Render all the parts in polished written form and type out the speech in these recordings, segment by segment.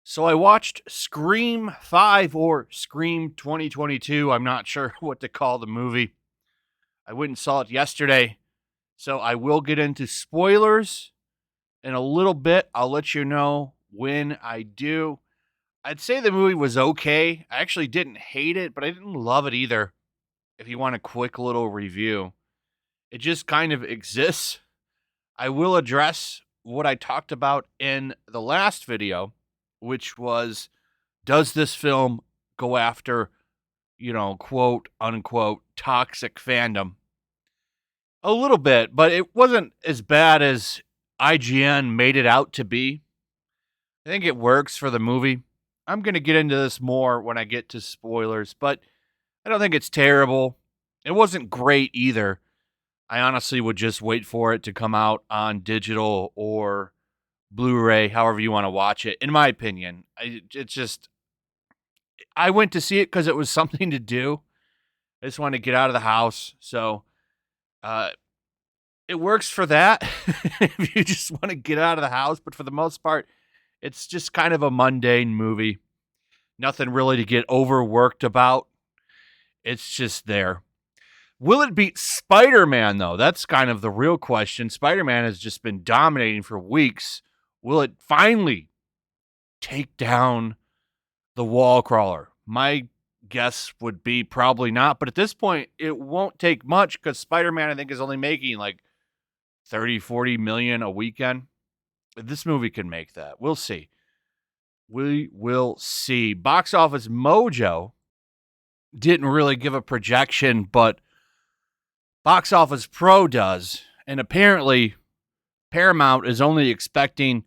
So I watched Scream 5 or Scream 2022. I'm not sure what to call the movie. I went and saw it yesterday. So I will get into spoilers in a little bit. I'll let you know when I do. I'd say the movie was okay. I actually didn't hate it, but I didn't love it either. If you want a quick little review, it just kind of exists. I will address what I talked about in the last video, which was, does this film go after, quote unquote, toxic fandom? A little bit, but it wasn't as bad as IGN made it out to be. I think it works for the movie. I'm going to get into this more when I get to spoilers, but I don't think it's terrible. It wasn't great either. I honestly would just wait for it to come out on digital or Blu-ray, however you want to watch it. In my opinion, I went to see it because it was something to do. I just wanted to get out of the house, so it works for that if you just want to get out of the house. But for the most part, it's just kind of a mundane movie. Nothing really to get overworked about. It's just there. Will it beat Spider-Man, though? That's kind of the real question. Spider-Man has just been dominating for weeks. Will it finally take down the wall crawler? My guess would be probably not. But at this point, it won't take much because Spider-Man, I think, is only making like 30, 40 million a weekend. This movie can make that. We'll see. We will see. Box Office Mojo didn't really give a projection, but Box Office Pro does. And apparently, Paramount is only expecting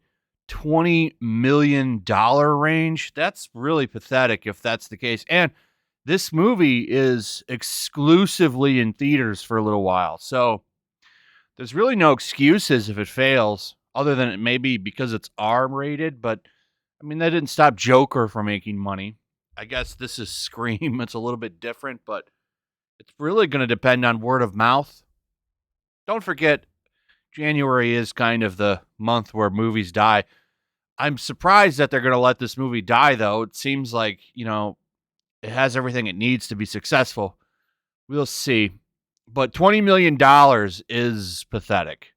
$20 million range. That's really pathetic if that's the case. And this movie is exclusively in theaters for a little while. So there's really no excuses if it fails, other than it may be because it's R-rated. But, I mean, that didn't stop Joker from making money. I guess this is Scream. It's a little bit different, but it's really going to depend on word of mouth. Don't forget, January is kind of the month where movies die. I'm surprised that they're going to let this movie die, though. It seems like, it has everything it needs to be successful. We'll see. But $20 million is pathetic.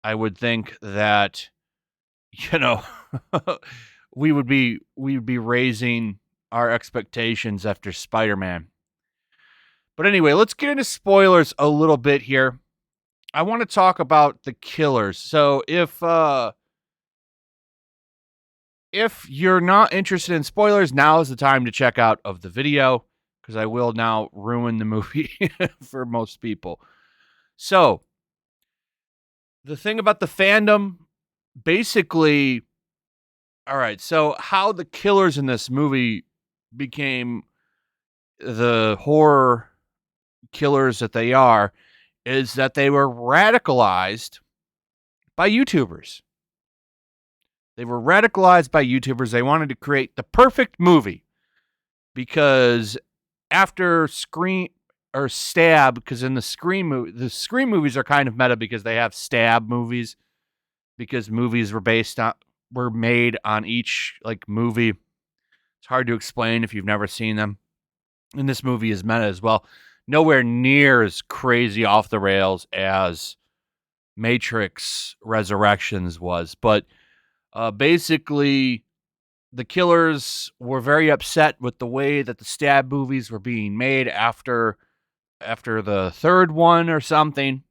I would think that, we would be raising our expectations after Spider-Man. But anyway, let's get into spoilers a little bit here. I want to talk about the killers. So if you're not interested in spoilers, now is the time to check out of the video, because I will now ruin the movie for most people. So the thing about the fandom, basically, all right, so how the killers in this movie became the horror killers that they are is that they were radicalized by YouTubers. They were radicalized by YouTubers. They wanted to create the perfect movie because after Scream or Stab, because in the Scream movies are kind of meta because they have Stab movies, because movies were made on each like movie. It's hard to explain if you've never seen them. And this movie is meta as well. Nowhere near as crazy off the rails as Matrix Resurrections was. But basically, the killers were very upset with the way that the Stab movies were being made after the third one or something.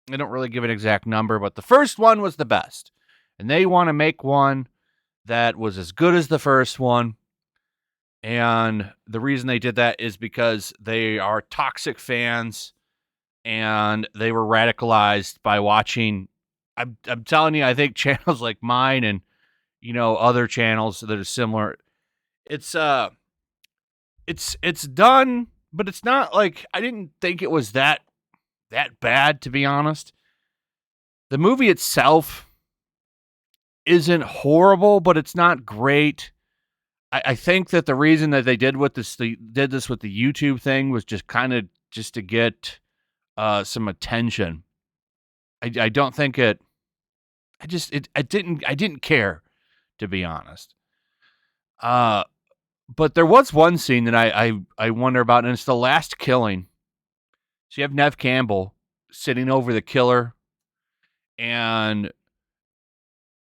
I don't really give an exact number, but the first one was the best. And they want to make one that was as good as the first one. And the reason they did that is because they are toxic fans and they were radicalized by watching. I'm telling you, I think channels like mine and, other channels that are similar, it's done, but it's not like, I didn't think it was that bad, to be honest. The movie itself isn't horrible, but it's not great. I think that the reason that they did this with the YouTube thing was just to get some attention. I don't think it. I didn't care, to be honest. But there was one scene that I wonder about, and it's the last killing. So you have Nev Campbell sitting over the killer, and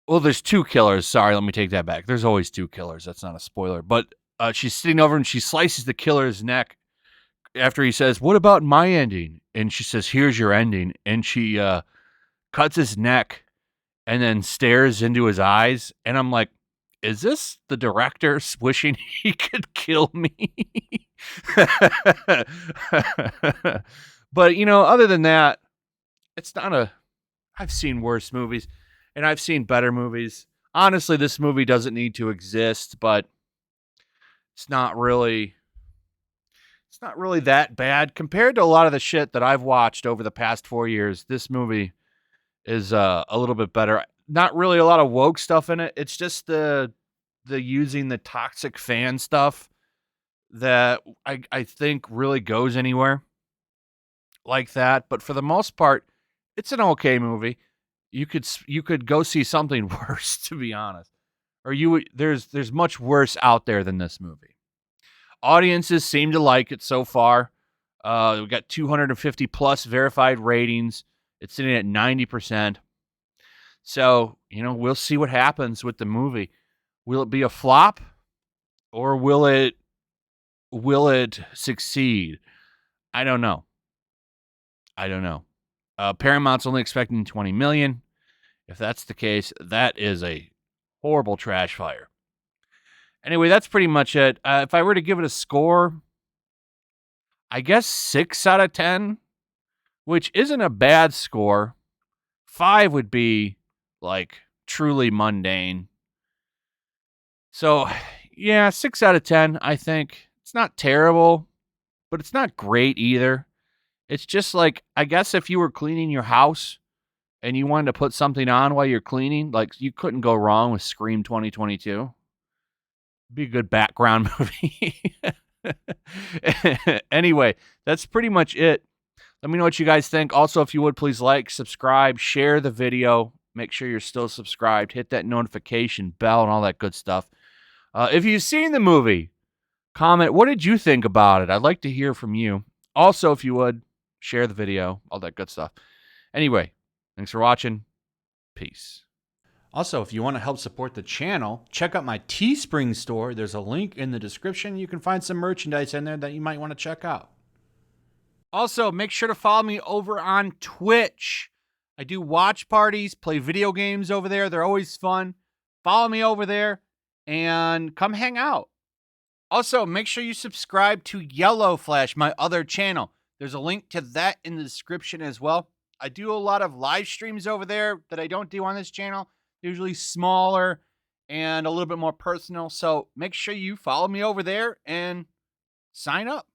well, there's two killers. Sorry, let me take that back. There's always two killers. That's not a spoiler. But she's sitting over and she slices the killer's neck after he says, "What about my ending?" And she says, "Here's your ending." And she cuts his neck and then stares into his eyes. And I'm like, is this the director wishing he could kill me? But, other than that, it's not a. I've seen worse movies and I've seen better movies. Honestly, this movie doesn't need to exist, but it's not really. It's not really that bad compared to a lot of the shit that I've watched over the past 4 years. This movie is a little bit better. Not really a lot of woke stuff in it. It's just the using the toxic fan stuff that I think really goes anywhere like that. But for the most part, it's an okay movie. You could go see something worse, to be honest. Or there's much worse out there than this movie. Audiences seem to like it so far. We got 250 plus verified ratings. It's sitting at 90%. So, we'll see what happens with the movie. Will it be a flop or will it succeed? I don't know. Paramount's only expecting 20 million. If that's the case, that is a horrible trash fire. Anyway, that's pretty much it. If I were to give it a score, I guess 6 out of 10, which isn't a bad score. 5 would be like truly mundane. So, yeah, 6 out of 10, I think. It's not terrible, but it's not great either. It's just like, I guess if you were cleaning your house and you wanted to put something on while you're cleaning, like you couldn't go wrong with Scream 2022. Be a good background movie. Anyway, that's pretty much it. Let me know what you guys think. Also, if you would, please like, subscribe, share the video. Make sure you're still subscribed. Hit that notification bell and all that good stuff. If you've seen the movie, comment, what did you think about it? I'd like to hear from you. Also, if you would, share the video, all that good stuff. Anyway, thanks for watching. Peace. Also, if you want to help support the channel, check out my Teespring store. There's a link in the description. You can find some merchandise in there that you might want to check out. Also, make sure to follow me over on Twitch. I do watch parties, play video games over there. They're always fun. Follow me over there and come hang out. Also, make sure you subscribe to YellowFlash, my other channel. There's a link to that in the description as well. I do a lot of live streams over there that I don't do on this channel. Usually smaller and a little bit more personal. So make sure you follow me over there and sign up.